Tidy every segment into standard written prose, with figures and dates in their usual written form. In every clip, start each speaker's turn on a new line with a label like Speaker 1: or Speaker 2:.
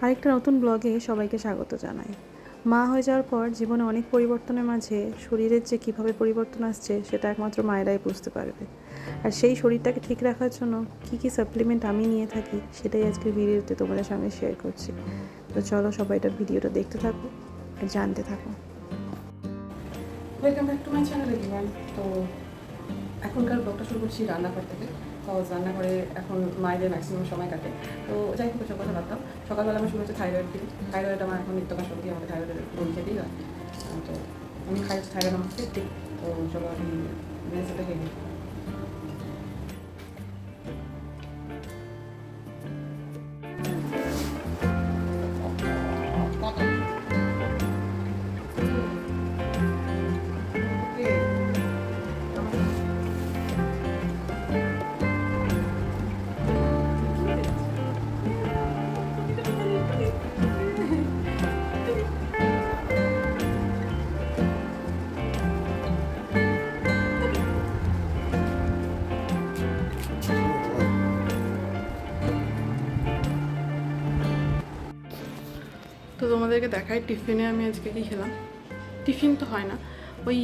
Speaker 1: আরেকটা নতুন ব্লগে সবাইকে স্বাগত জানাই। মা হয়ে যাওয়ার পর জীবনে অনেক পরিবর্তনের মাঝে শরীরের যে কীভাবে পরিবর্তন আসছে সেটা একমাত্র মায়েরাই বুঝতে পারবে। আর সেই শরীরটাকে ঠিক রাখার জন্য কী কী সাপ্লিমেন্ট আমি নিয়ে থাকি সেটাই আজকের ভিডিওতে তোমাদের সঙ্গে শেয়ার করছি। তো চলো সবাই এটা ভিডিওটা দেখতে থাকো আর জানতে থাকো।
Speaker 2: Welcome back to my channel everyone. তো এখনকার ব্লগটা শুরু করছি রান্নাঘর থেকে। তো রান্নাঘরে এখন মায়েদের ম্যাক্সিমাম সময় কাটে। তো যাই হোক, সব কথা বাদতাম। সকালবেলা আমার শুরু হচ্ছে থাইরয়েড ফিল। থাইরয়েড আমার এখন নিত্য কাজ করতে আমাকে থাইরয়েডের গোল খেতেই হয়। তো আমি খাই থাইরয়েড আমার ঠিক। তো চলো আমি মেসেজটা খেয়ে নিই। তো তোমাদেরকে দেখাই টিফিনে আমি আজকে কী খেলাম। টিফিন তো হয় না, ওই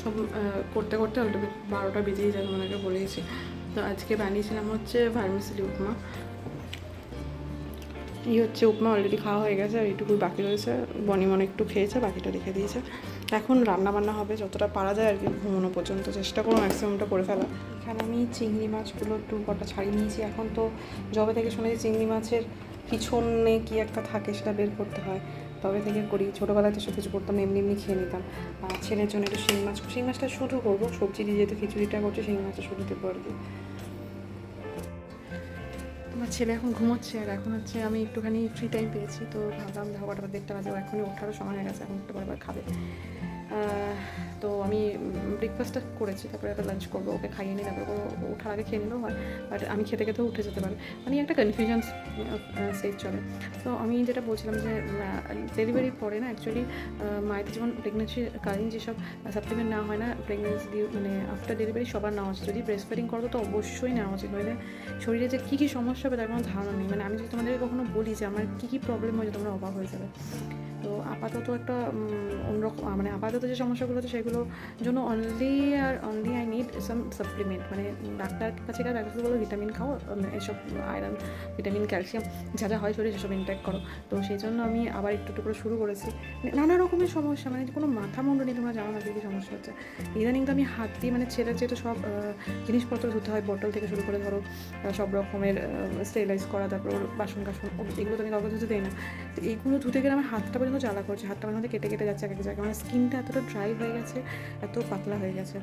Speaker 2: সব করতে করতে অলরেডি 12টা বেজেই যায়, তোমাদেরকে বলেইছি। তো আজকে বানিয়েছিলাম হচ্ছে ভার্মিসেলি উপমা। এই হচ্ছে উপমা, অলরেডি খাওয়া হয়ে গেছে, আর এইটুকুই বাকি রয়েছে। মনে একটু খেয়েছে, বাকিটা রেখে দিয়েছে। এখন রান্না বান্না হবে, যতটা পারা যায় আর কি, ঘুমানো পর্যন্ত চেষ্টা করবো ম্যাক্সিমামটা করে ফেলা। এখানে আমি চিংড়ি মাছগুলো একটু কটা ছাড়িয়ে নিয়েছি। এখন তো যবে থেকে শুনেছি চিংড়ি মাছের পিছনে কি একটা থাকে, সেটা বের করতে হয়। তবে থেকে করি, ছোটোবেলায় তো সব কিছু করতাম, এমনি এমনি খেয়ে নিতাম। আর ছেলের জন্য একটু শিং মাছটা শুধু করবো, সবজি দিয়ে যেহেতু খিচুড়িটা করছে, শিং মাছটা শুধু দেবো আর কি। আমার ছেলে এখন ঘুমোচ্ছে, আর এখন হচ্ছে আমি একটুখানি ফ্রি টাইম পেয়েছি। তো ভাবলাম দেখো কটা 1:30 বাজে, এখনই ওঠারও সময় হয়ে গেছে, এখন একটু পরে খাবে। তো আমি ব্রেকফাস্টটা করেছি, তারপরে একটা লাঞ্চ করবো, ওকে খাইয়ে নিই, তারপরে ওঠার আগে খেয়ে নিলেও হয়। বাট আমি খেতে খেতেও উঠে যেতে পারি, মানে একটা কনফিউশন স্টেজ চলে। তো আমি যেটা বলছিলাম যে ডেলিভারির পরে না অ্যাকচুয়ালি মায়েদের যেমন প্রেগনেন্সির কালীন যেসব সাপ্লিমেন্ট নেওয়া হয় না, প্রেগনেন্সি মানে আফটার ডেলিভারি সবার নেওয়া উচিত। যদি ব্রেস্ট ফিডিং করো তো অবশ্যই নেওয়া উচিত, নইলে শরীরে যে কী কী সমস্যা হবে তার কোনো ধারণা নেই। মানে আমি যদি তোমাদেরকে কখনো বলি যে আমার কী কী প্রবলেম হয়েছে, তোমরা অবাক হয়ে যাবে। তো আপাতত একটা অন্যরকম, মানে আপাতত যে সমস্যাগুলো আছে সেগুলোর জন্য only I need some supplement. মানে ডাক্তারের কাছে গেলে ডাক্তার বলো ভিটামিন খাও, এসব আয়রন, ভিটামিন, ক্যালসিয়াম যা যা হয় শরীরে সেসব ইনটেক করো। তো সেই জন্য আমি আবার একটু একটু করে শুরু করেছি। নানা রকমের সমস্যা, মানে কোনো মাথা মুন্ডু নেই, তোমরা জানো না কী সমস্যা হচ্ছে। ইদানিং তো আমি হাত দিয়ে, মানে ছেলের যেহেতু সব জিনিসপত্র ধুতে হয়, বোতল থেকে শুরু করে ধরো সব রকমের স্টেরিলাইজ করা, তারপর বাসন কাসন, এগুলো তো আমি কাউকে ধুতে দিই না। তো এইগুলো ধুতে গেলে আমার হাতটা পর্যন্ত জ্বালা করছে, হাতটা মধ্যে কেটে কেটে যাচ্ছে এক এক জায়গায়। মানে স্কিনটা এতটা ড্রাই হয়ে গেছে, এত পাতলা হয়ে গেছে।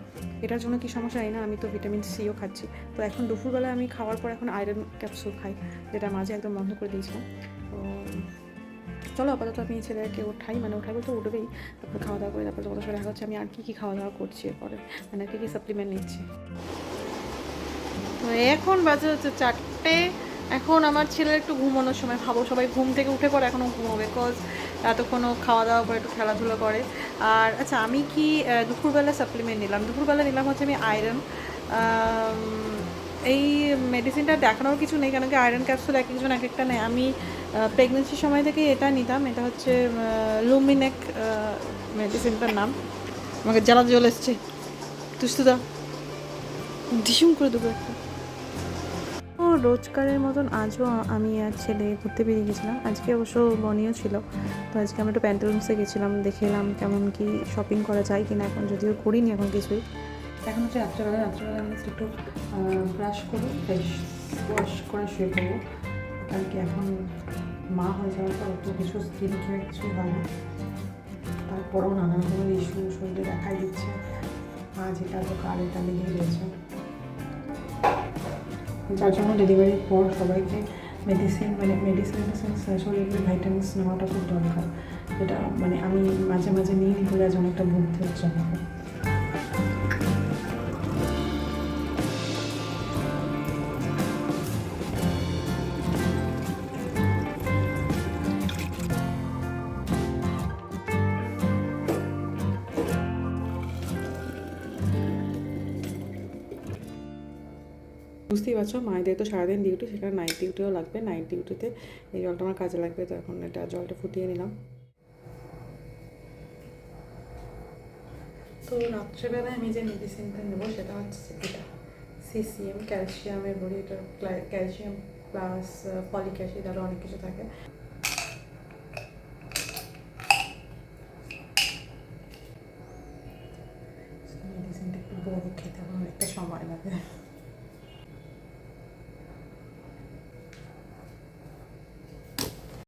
Speaker 2: এটার জন্য কি সমস্যা হয় না, আমি তো ভিটামিন সিও খাচ্ছি। তো এখন দুপুরবেলা আমি খাওয়ার পর এখন আয়রন ক্যাপসুল খাই, যেটা মাঝে একদম বন্ধ করে দিয়েছিলাম। তো চলো আপাতত আমি ছেলেকে ওঠাই, মানে ওঠাই বলতে উঠবেই, তারপরে খাওয়া দাওয়া করে তারপরে তোমাদের সাথে দেখা হচ্ছে আমি আর কী খাওয়া দাওয়া করছি এরপরে, মানে কী সাপ্লিমেন্ট নিচ্ছি। এখন বাজে হচ্ছে 4টে। এখন আমার ছেলের একটু ঘুমানোর সময়, ভাবো সবাই ঘুম থেকে উঠে পরে এখনও ঘুমোবে, বিকজ এতক্ষণও খাওয়া দাওয়া করে একটু খেলাধুলো করে। আর আচ্ছা, আমি কি দুপুরবেলা সাপ্লিমেন্ট নিলাম, দুপুরবেলা নিলাম হচ্ছে আমি আয়রন। এই মেডিসিনটা দেখানোর কিছু নেই, কেন কি আয়রন ক্যাপসুল এক একজন এক একটা নেয়। আমি প্রেগনেন্সির সময় থেকে এটা নিতাম, এটা হচ্ছে লুমিনেক মেডিসিনটার নাম। আমাকে জ্বালা জল এসছে, তুস্তুদা ধিসুম করে দেবো একটা।
Speaker 1: রোজকারের মতন আজও আমি আর ছেলে ঘুরতে বেরিয়ে গেছিলাম। আজকে অবশ্য বনিও ছিল। তো আজকে আমরা একটু প্যান্টালুন্সে গেছিলাম, দেখে এলাম কেমন কি শপিং করা যায় কিনা। এখন যদিও করিনি এখন কিছুই।
Speaker 2: এখন হচ্ছে রাত্রেবেলা আমি একটু ব্রাশ করবো, ফ্রেশ ওয়াশ করে শুয়ে পড়বো। কারণ কি এখন মা হয়ে যাওয়ার পর অত কিছু স্কিন কেয়ার কিছু হয় না, তারপরেও নানা রকমের ইস্যু শরীরে দেখাই দিচ্ছে। আজ এটা তো কাল এটা লেগেই রয়েছে। যার জন্য ডেলিভারির পর সবাইকে মেডিসিন শরীরের ভাইটামিনস নেওয়াটা খুব দরকার। যেটা মানে আমি মাঝে মাঝে নিয়ে ভুলে আজ অনেকটা ভুগতে হচ্ছে আমাকে।
Speaker 1: বুঝতেই পারছো মায়েদের তো সারাদিন ডিউটি, সেখানে নাইট ডিউটিও লাগবে। নাইট ডিউটিতে এই জলটা আমার কাজে লাগবে, তো এখন এটা জলটা ফুটিয়ে নিলাম। তো রাত্রেবেলায় আমি যে মেডিসিনটা নেবো সেটা হচ্ছে এটা সিসিএম, ক্যালসিয়ামের বড়ি। এটা ক্যালসিয়াম প্লাস ফলিক অ্যাসিড আরও অনেক কিছু থাকে। মেডিসিনটা একটু বড় খেতে আমার অনেকটা সময় লাগে।